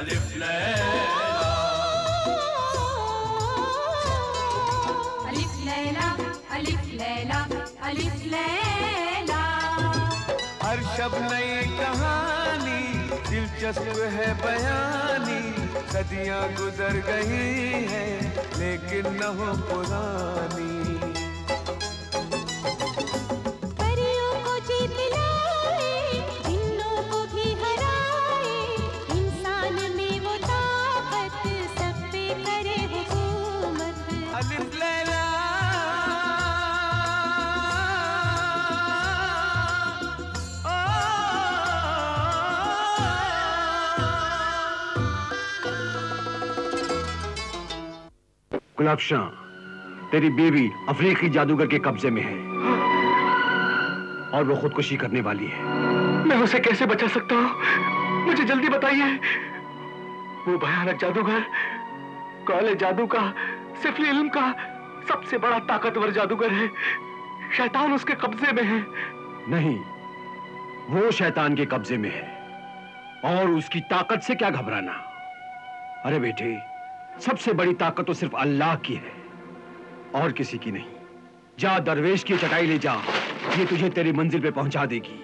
अलिफ लैला, अलिफ लैला, अलिफ लैला, अलिफ लैला। हर शब नई कहानी, दिलचस्प है बयानी, सदियां गुजर गई हैं लेकिन न हो पुरानी। परियों को जीत लाए, जिन्नों को भी हराए, इंसान में वो ताकत सब पे करे हुकूमत। अलिफ लैला, गुलाब शाह, तेरी बीवी अफ्रीकी जादूगर के कब्जे में है और वो खुदकुशी करने वाली है। मैं उसे कैसे बचा सकता हूँ? मुझे जल्दी बताइए। वो भयानक जादूगर, काले जादू का, सिफली इल्म का सबसे बड़ा ताकतवर जादूगर है। शैतान उसके कब्जे में है। नहीं, वो शैतान के कब्जे में है और उसकी ताकत से क्या घबराना। अरे बेटे, सबसे बड़ी ताकत तो सिर्फ अल्लाह की है और किसी की नहीं। जा दरवेश की चटाई ले जा, ये तुझे तेरी मंजिल पे पहुंचा देगी।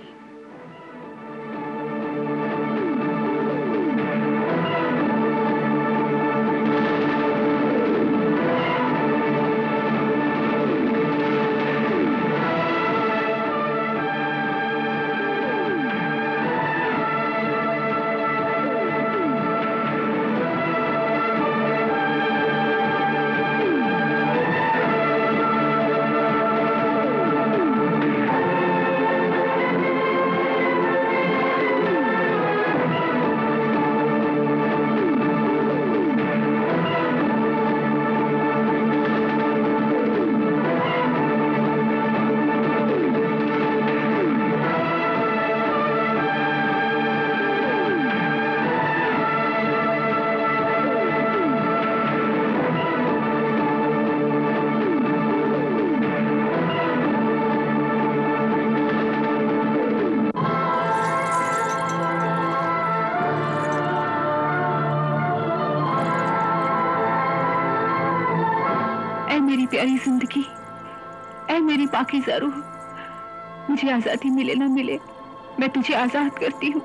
प्यारी जिंदगी, ऐ मेरी पाकीज़ा रूह, मुझे आजादी मिले ना मिले, मैं तुझे आजाद करती हूँ।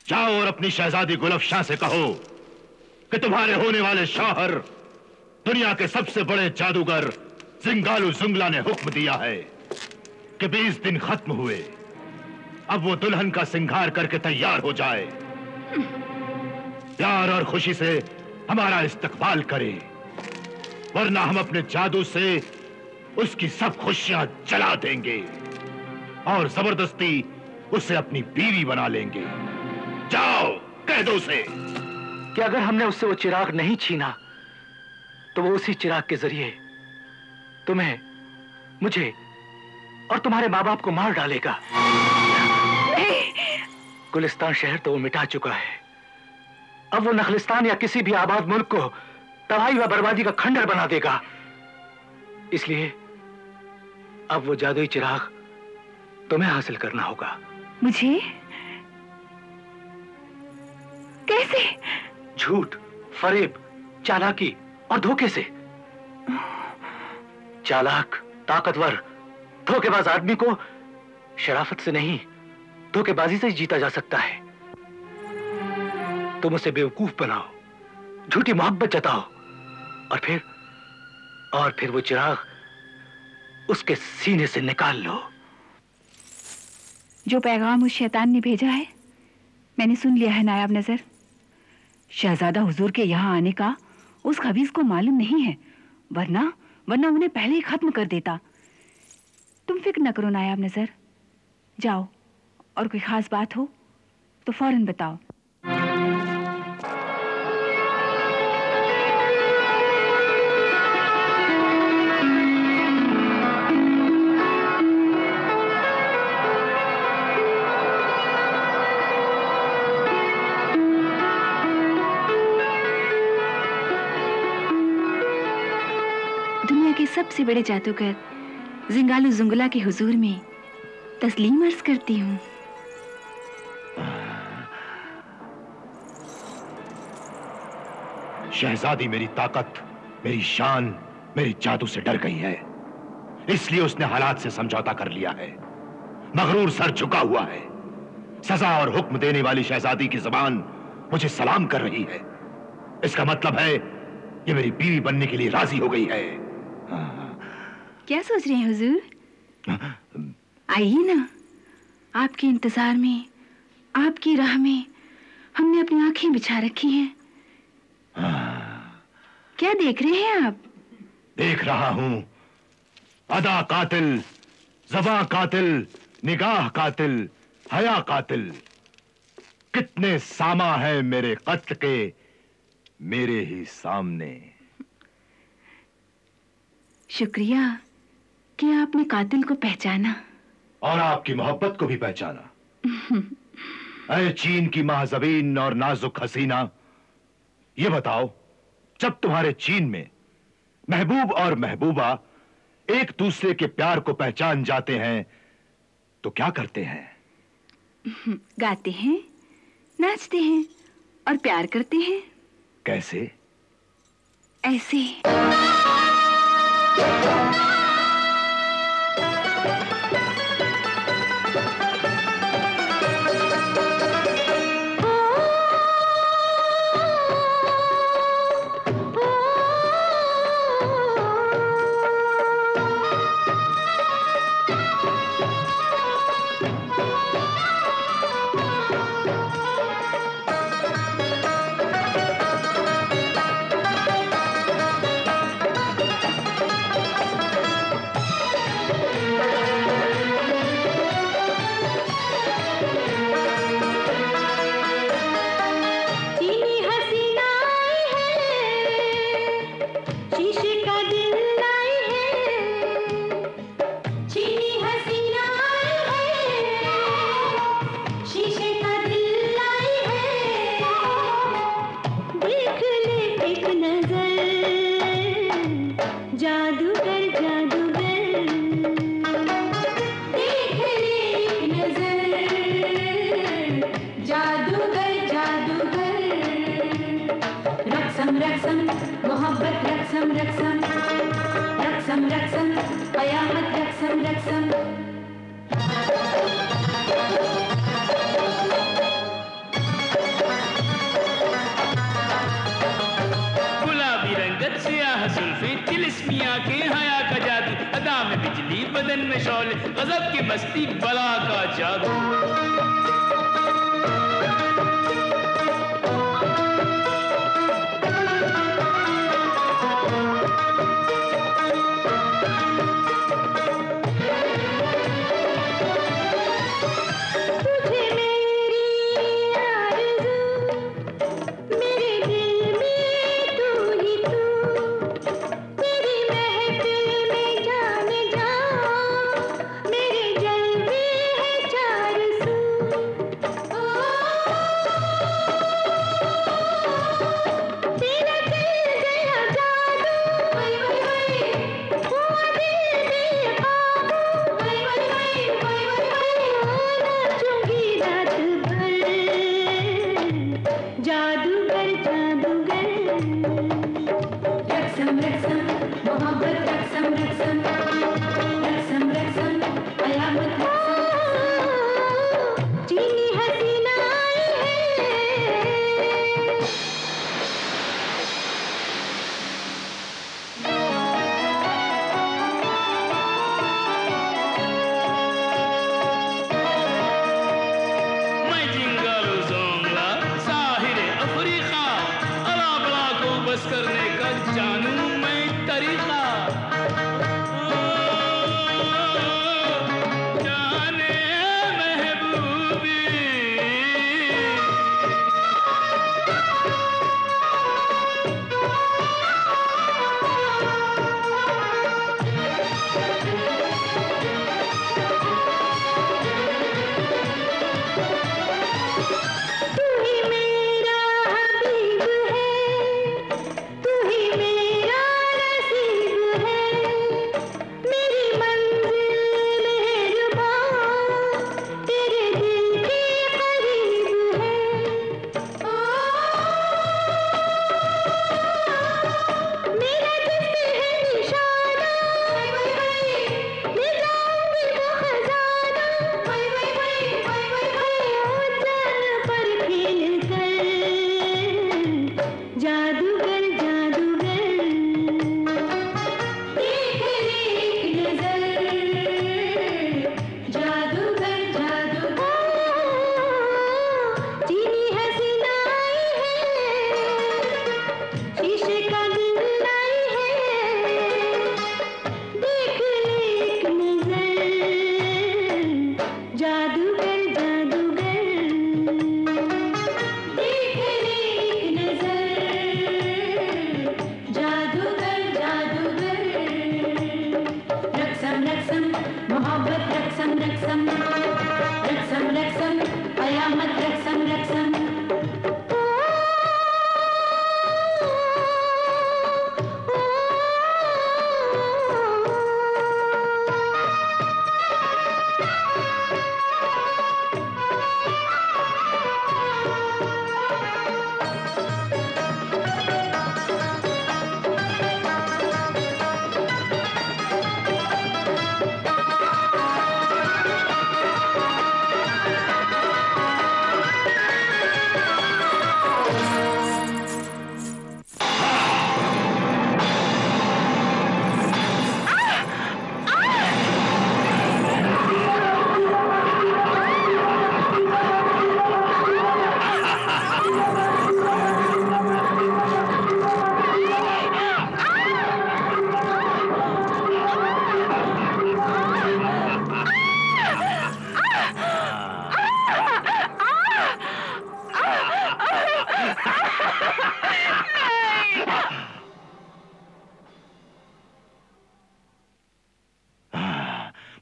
जाओ और अपनी शहजादी गुलाब शाह से कहो कि तुम्हारे होने वाले शौहर दुनिया के सबसे बड़े जादूगर जिंगालू जुंगला ने हुक्म दिया है कि 20 दिन खत्म हुए, अब वो दुल्हन का सिंगार करके तैयार हो जाए, प्यार और खुशी से हमारा इस्तकबाल करे, वरना हम अपने जादू से उसकी सब खुशियां जला देंगे और जबरदस्ती उसे अपनी बीवी बना लेंगे। जाओ कह दो उसे कि अगर हमने उससे वो चिराग नहीं छीना तो वो उसी चिराग के जरिए तुम्हें, मुझे और तुम्हारे माँ बाप को मार डालेगा। गुलिस्तान शहर तो वो मिटा चुका है, अब वो नखलिस्तान या किसी भी आबाद मुल्क को तबाही व बर्बादी का खंडर बना देगा। इसलिए अब वो जादुई चिराग तुम्हें हासिल करना होगा। मुझे? कैसे? झूठ, फरेब, चालाकी और धोखे से। चालाक, ताकतवर, धोखेबाज आदमी को शराफत से नहीं, धोखेबाजी से ही जीता जा सकता है। तुम उसे बेवकूफ बनाओ, झूठी मोहब्बत जताओ और फिर वो चिराग उसके सीने से निकाल लो। जो पैगाम उस शैतान ने भेजा है मैंने सुन लिया है नायाब नजर। शहजादा हुजूर के यहाँ आने का उस खबीज को मालूम नहीं है, वरना उन्हें पहले ही खत्म कर देता। तुम फिक्र न करो नायाब नजर, जाओ और कोई खास बात हो तो फौरन बताओ। सबसे बड़े जादूगर जिंगालू जुंगला के हुजूर में तस्लीम अर्ज करती हूँ। शहजादी मेरी ताकत, मेरी शान, मेरी जादू से डर गई है, इसलिए उसने हालात से समझौता कर लिया है। मगरूर सर झुका हुआ है। सजा और हुक्म देने वाली शहजादी की जुबान मुझे सलाम कर रही है। इसका मतलब है ये मेरी बीवी बनने के लिए राजी हो गई है। क्या सोच रहे हैं हुजूर? आइए ना, आपके इंतजार में, आपकी राह में हमने अपनी आंखें बिछा रखी हैं। क्या देख रहे हैं आप? देख रहा हूं अदा कातिल, ज़बां कातिल, निगाह कातिल, हया कातिल। कितने सामा है मेरे कत्ल के मेरे ही सामने। शुक्रिया कि आपने कातिल को पहचाना और आपकी मोहब्बत को भी पहचाना। ऐ चीन की महाज़बीन और नाजुक हसीना, ये बताओ, जब तुम्हारे चीन में महबूब और महबूबा एक दूसरे के प्यार को पहचान जाते हैं तो क्या करते हैं? गाते हैं, नाचते हैं और प्यार करते हैं। कैसे? ऐसे। बदन में शौले गजब की मस्ती बला का जादू।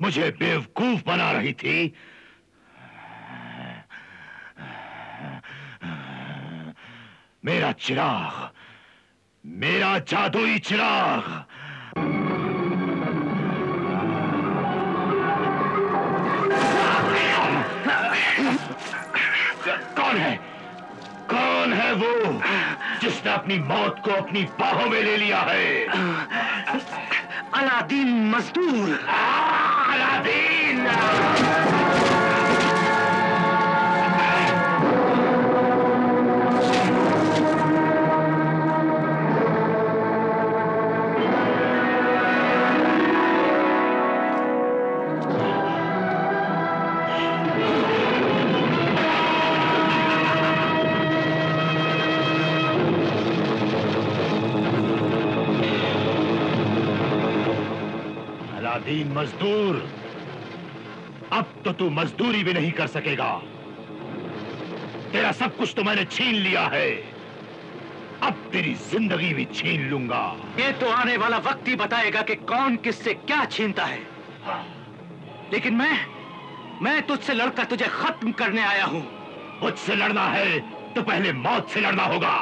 मुझे बेवकूफ बना रही थी। मेरा चिराग, मेरा जादुई चिराग। कौन है? कौन है वो जिसने अपनी मौत को अपनी बाहों में ले लिया है? अलादीन मजदूर। अलादीन! अलादीन मजदूर, अब तो तू मजदूरी भी नहीं कर सकेगा। तेरा सब कुछ तो मैंने छीन लिया है, अब तेरी जिंदगी भी छीन लूंगा। ये तो आने वाला वक्त ही बताएगा कि कौन किससे क्या छीनता है। लेकिन मैं तुझसे लड़कर तुझे खत्म करने आया हूं। मुझसे लड़ना है तो पहले मौत से लड़ना होगा।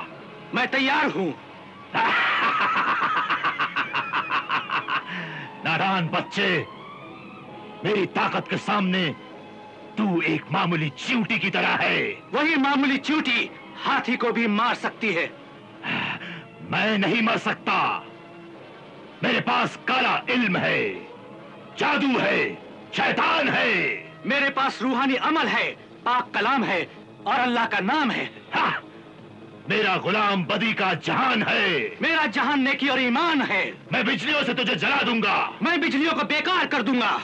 मैं तैयार हूं। नादान बच्चे, मेरी ताकत के सामने तू एक मामूली चींटी की तरह है। वही मामूली चींटी हाथी को भी मार सकती है। मैं नहीं मर सकता। मेरे पास काला इल्म है, जादू है, शैतान है। मेरे पास रूहानी अमल है, पाक कलाम है और अल्लाह का नाम है। मेरा गुलाम बदी का जहान है। मेरा जहान नेकी और ईमान है। मैं बिजलियों से तुझे जला दूंगा। मैं बिजलियों को बेकार कर दूंगा।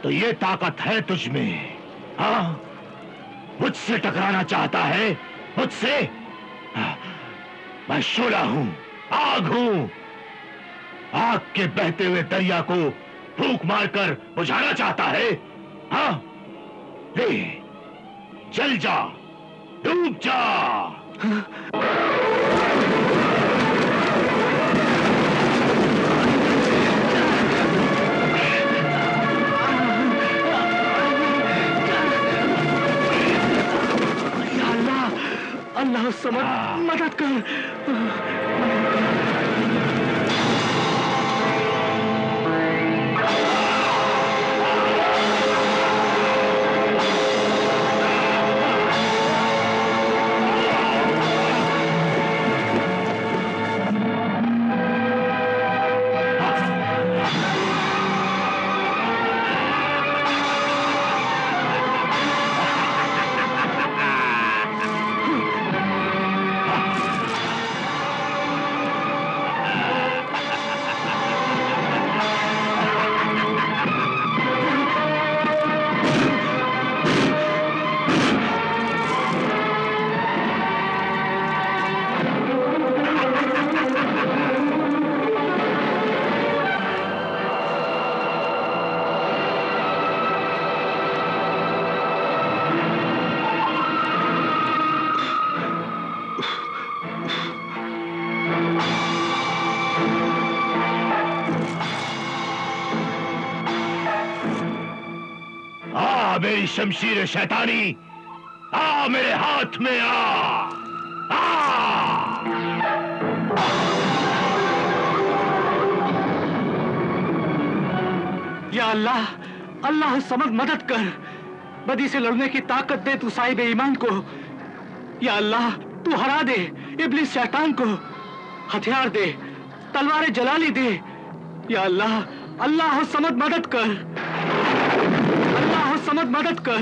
तो ये ताकत है तुझ में? हाँ, मुझसे टकराना चाहता है? मुझसे? मैं शोला हूं, आग हूं। आग के बहते हुए दरिया को फूंक मारकर बुझाना चाहता है? हाँ, ले, जल जा, डूब जा। अल्लाह समझ मदद कर। मेरी शमशीर शैतानी, आ मेरे हाथ में आ। या अल्लाह, अल्लाह समझ मदद कर। बदी से लड़ने की ताकत दे तू साहिब ईमान को। या अल्लाह, तू हरा दे इब्लिस शैतान को। हथियार दे, तलवारें जलाली दे। या अल्लाह, अल्लाह समझ मदद कर। अल्लाह समझ मदद कर।